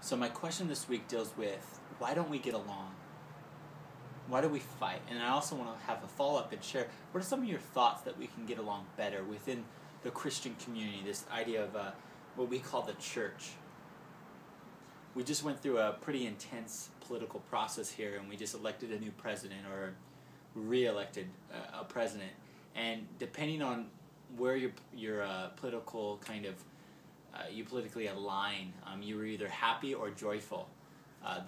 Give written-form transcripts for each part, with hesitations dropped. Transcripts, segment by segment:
So my question this week deals with, why don't we get along? Why do we fight? And I also want to have a follow-up and share, what are some of your thoughts that we can get along better within the Christian community, this idea of what we call the church. We just went through a pretty intense political process here, and we just elected a new president, or re-elected a president. And depending on where your political kind of you politically align, you were either happy or joyful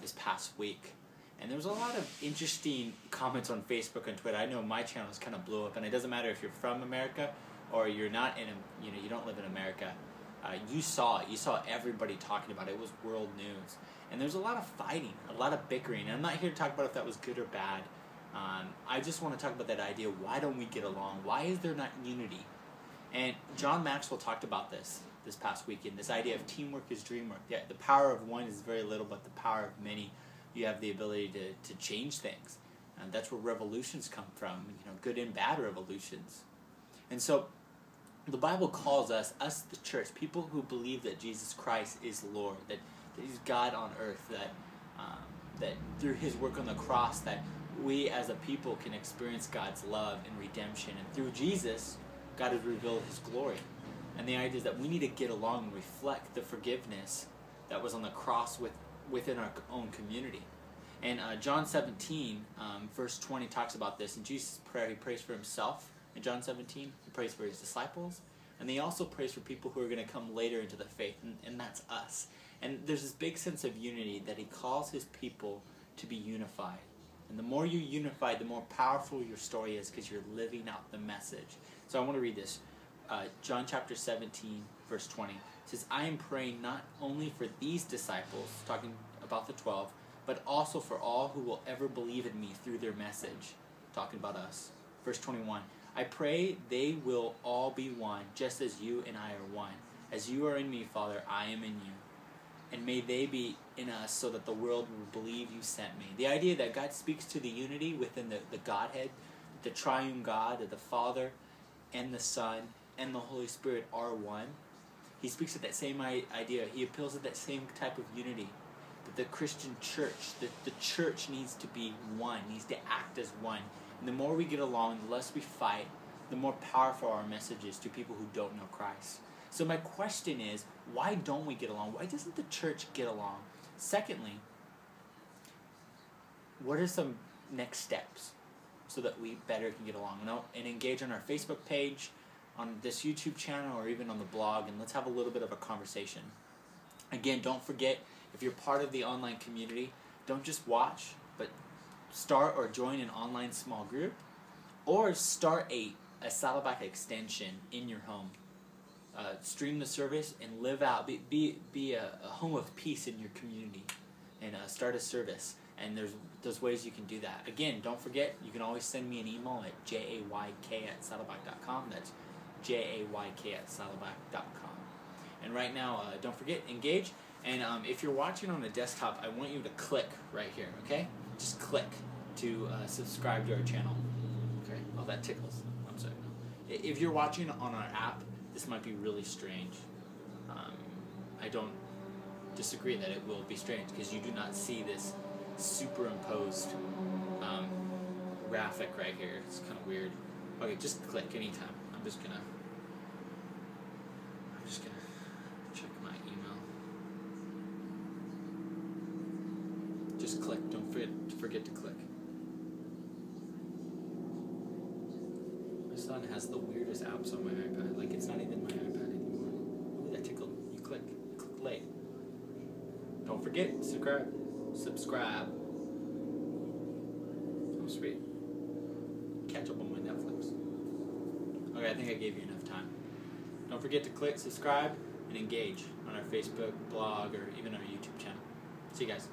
this past week. And there was a lot of interesting comments on Facebook and Twitter. I know my channels kind of blew up, and it doesn't matter if you're from America or you're not in, you don't live in America. You saw it. You saw everybody talking about it. It was world news. And there's a lot of fighting, a lot of bickering. And I'm not here to talk about if that was good or bad. I just want to talk about that idea. Why don't we get along? Why is there not unity? And John Maxwell talked about this past weekend, this idea of teamwork is dreamwork. Yeah, the power of one is very little, but the power of many, you have the ability to change things. And that's where revolutions come from, good and bad revolutions. And so the Bible calls us the church, people who believe that Jesus Christ is Lord, that He's God on earth, that through His work on the cross, that we as a people can experience God's love and redemption. And through Jesus, God has revealed His glory. And the idea is that we need to get along and reflect the forgiveness that was on the cross within our own community. And John 17, verse 20 talks about this. In Jesus' prayer, He prays for Himself. In John 17, He prays for His disciples. And He also prays for people who are going to come later into the faith, and that's us. And there's this big sense of unity that He calls His people to be unified. And the more you're unified, the more powerful your story is, because you're living out the message. So I want to read this. John chapter 17, verse 20. It says, I am praying not only for these disciples, talking about the 12, but also for all who will ever believe in me through their message, talking about us. Verse 21. I pray they will all be one, just as you and I are one. As you are in me, Father, I am in you. And may they be in us, so that the world will believe you sent me. The idea that God speaks to the unity within the Godhead, the triune God, that the Father and the Son and the Holy Spirit are one. He speaks of that same idea. He appeals to that same type of unity. That the Christian church, the church needs to be one, needs to act as one. And the more we get along, the less we fight, the more powerful our message is to people who don't know Christ. So my question is, why don't we get along? Why doesn't the church get along? Secondly, what are some next steps so that we better can get along? And engage on our Facebook page, on this YouTube channel, or even on the blog, and let's have a little bit of a conversation. Again, don't forget, if you're part of the online community, don't just watch, but start or join an online small group, or start a Saddleback extension in your home. Stream the service and live out, be a home of peace in your community, and start a service. And there's ways you can do that. Again, don't forget, you can always send me an email at jayk@saddleback.com. That's jayk@saddleback.com. And right now, don't forget, engage. And if you're watching on a desktop, I want you to click right here, okay? Just click to subscribe to our channel. Okay? Oh, that tickles. I'm sorry. No. If you're watching on our app, this might be really strange. I don't disagree that it will be strange, because you do not see this superimposed graphic right here. It's kind of weird. Okay, just click anytime. I'm just gonna check my email. Just click. Don't forget to click. My son has the weirdest apps on my iPad. Like, it's not even my iPad anymore. Ooh, that tickled. You click late. Don't forget, subscribe. Oh, sweet. Catch up on my Netflix. Okay, I think I gave you enough time. Don't forget to click subscribe and engage on our Facebook, blog, or even our YouTube channel. See you guys.